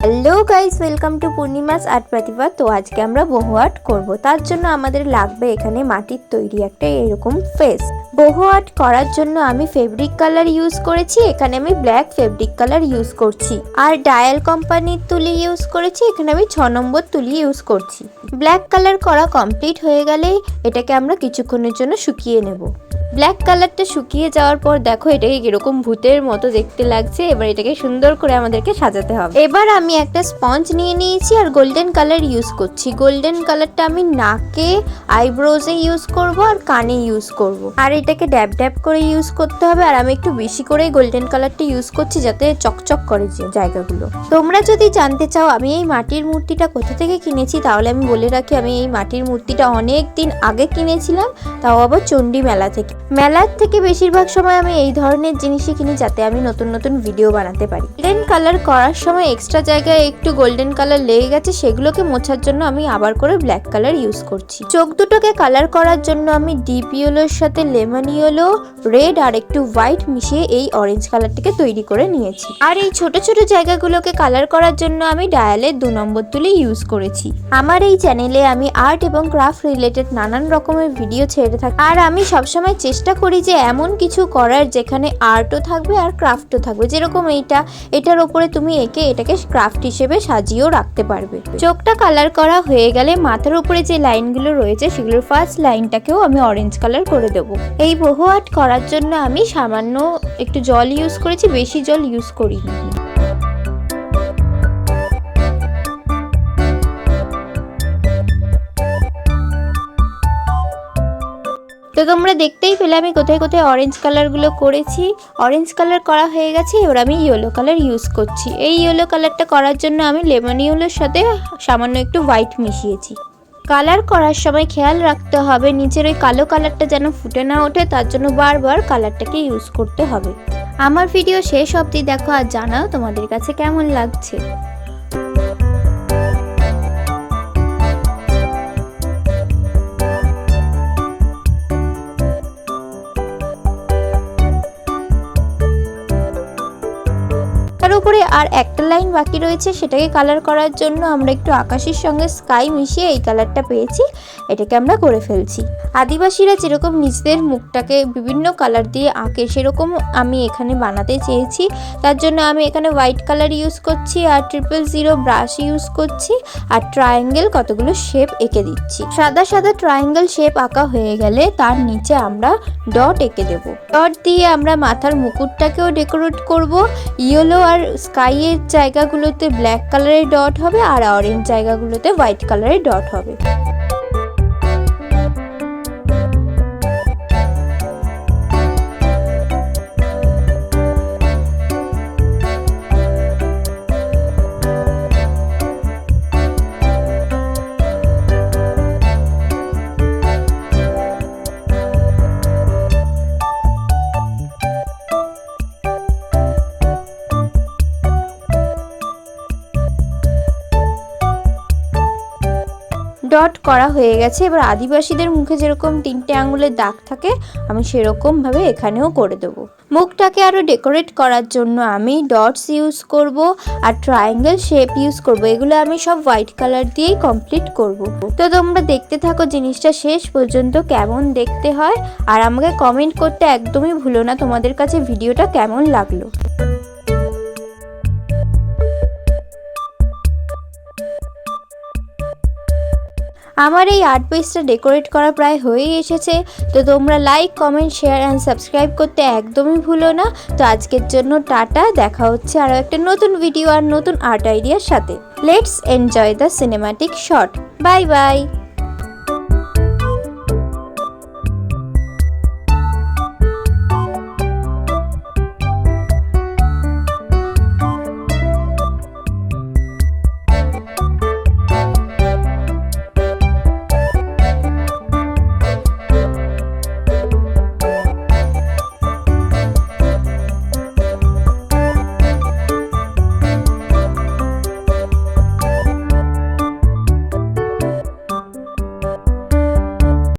Hello guys, welcome to Purnima's art Pratibha. তো আজকে আমরা বহু আর্ট করব। তার জন্য আমাদের লাগবে এখানে মাটির তৈরি একটা এরকম ফেস। বহু আর্ট করার জন্য আমি ফেব্রিক কালার ইউজ করেছি। এখানে আমি ব্ল্যাক ফেব্রিক কালার ইউজ করছি, আর ডায়াল কোম্পানির তুলি ইউজ করেছি। এখানে আমি 6 নম্বর তুলি ইউজ করছি। ব্ল্যাক কালার করা কমপ্লিট হয়ে গেলেই এটাকে আমরা কিছুক্ষণের জন্য শুকিয়ে নেব। ব্ল্যাক কালারটা শুকিয়ে যাওয়ার পর দেখো এটাকে এরকম ভূতের মতো দেখতে লাগছে। এবার এটাকে সুন্দর করে আমাদেরকে সাজাতে হবে। এবার আমি একটা স্পঞ্জ নিয়ে নিয়েছি আর গোল্ডেন কালার ইউজ করছি। গোল্ডেন কালারটা আমি নাকে, আইব্রোজে ইউজ করব আর কানে ইউজ করব। আর এটাকে ড্যাব ড্যাব করে ইউজ করতে হবে। আর আমি একটু বেশি করে গোল্ডেন কালারটা ইউজ করছি যাতে চকচক করে জায়গাগুলো। তোমরা যদি জানতে চাও আমি এই মাটির মূর্তিটা কোথা থেকে কিনেছি, তাহলে আমি বলে রাখি আমি এই মাটির মূর্তিটা অনেক দিন আগে কিনেছিলাম, তাও আবার চণ্ডী মেলা থেকে। মেলার থেকে বেশিরভাগ সময় আমি এই ধরনের জিনিসই কিনি যাতে আমি নতুন নতুন ভিডিও বানাতে পারি। গোল্ডেন কালার করার সময় এক্সট্রা জায়গায় একটু গোল্ডেন কালার লেগে গেছে, সেগুলোকে মোছার জন্য আমি আবার করে ব্ল্যাক কালার ইউজ করছি। চোখ দুটোকে কালার করার জন্য আমি ডিপ ইয়েলোর সাথে লেমন ইয়েলো, রেড আর একটু হোয়াইট মিশিয়ে এই অরেঞ্জ কালারটাকে তৈরি করে নিয়েছি। আর এই ছোট ছোট জায়গাগুলোকে কালার করার জন্য আমি ডায়ালের 2 নম্বর তুলি ইউজ করেছি। আমার এই চ্যানেলে আমি আর্ট এবং ক্রাফট রিলেটেড নানান রকমের ভিডিও ছেড়ে থাকি, আর আমি সবসময় চেষ্টা করি যে এমন কিছু করার যেখানে আর্টও থাকবে আর ক্রাফটও থাকবে। যেরকম এটার ওপরে তুমি এটাকে ক্রাফট হিসেবে সাজিয়েও রাখতে পারবে। চোখটা কালার করা হয়ে গেলে মাথার উপরে যে লাইনগুলো রয়েছে সেগুলোর ফার্স্ট লাইনটাকেও আমি অরেঞ্জ কালার করে দেবো। এই বহু আর্ট করার জন্য আমি সামান্য একটু জল ইউজ করেছি, বেশি জল ইউজ করিনি। তো তোমরা দেখতেই পেলে আমি কোথায় কোথায় অরেঞ্জ কালারগুলো করেছি। অরেঞ্জ কালার করা হয়ে গেছে, এবার আমি ইয়েলো কালার ইউজ করছি। এই ইয়েলো কালারটা করার জন্য আমি লেমন ইয়েলোর সাথে সামান্য একটু হোয়াইট মিশিয়েছি। কালার করার সময় খেয়াল রাখতে হবে নিচের ওই কালো কালারটা যেন ফুটে না ওঠে, তার জন্য বারবার কালারটাকে ইউজ করতে হবে। আমার ভিডিও শেষ অবধি দেখো আর জানাও তোমাদের কাছে কেমন লাগছে। উপরে আর একটা লাইন বাকি রয়েছে, সেটাকে কালার করার জন্য আমরা একটু আকাশের সঙ্গে স্কাই মিশিয়ে এই কালারটা পেয়েছি, এটাকে আমরা করে ফেলছি। আদিবাসীরা যেরকম নিজেদের মুখটাকে বিভিন্ন কালার দিয়ে আঁকে, সেরকম আমি এখানে বানাতে চেয়েছি। তার জন্য আমি এখানে হোয়াইট কালার ইউজ করছি আর 000 ব্রাশ ইউজ করছি আর ট্রায়াঙ্গেল কতগুলো শেপ এঁকে দিচ্ছি। সাদা সাদা ট্রায়াঙ্গেল শেপ আঁকা হয়ে গেলে তার নিচে আমরা ডট এঁকে দেব। ডট দিয়ে আমরা মাথার মুকুটটাকেও ডেকোরেট করব। ইয়েলো আর স্কাইয়ের জায়গাগুলোতে ব্ল্যাক কালারের ডট হবে আর অরেঞ্জ জায়গাগুলোতে হোয়াইট কালারের ডট হবে। ডট করা হয়ে গেছে। এবার আদিবাসীদের মুখে যেরকম 3টে আঙুলের দাগ থাকে আমি সেরকম ভাবে এখানেও করে দেবো। মুখটাকে আরো ডেকোরেট করার জন্য আমি ডটস ইউজ করব আর ট্রায়াঙ্গেল শেপ ইউজ করব। এগুলো আমি সব হোয়াইট কালার দিয়েই কমপ্লিট করব। তো তোমরা দেখতে থাকো জিনিসটা শেষ পর্যন্ত কেমন দেখতে হয়, আর আমাকে কমেন্ট করতে একদমই ভুলো না তোমাদের কাছে ভিডিওটা কেমন লাগলো। আমার এই আর্ট পেজটা ডেকোরেট করা প্রায় হয়েই এসেছে। তো তোমরা like, comment, share and subscribe করতে একদমই ভুলো না। তো আজকের জন্য টাটা, দেখা হচ্ছে আরও একটা নতুন ভিডিও আর নতুন আর্ট আইডিয়ার সাথে। Let's enjoy the cinematic shot. Bye bye.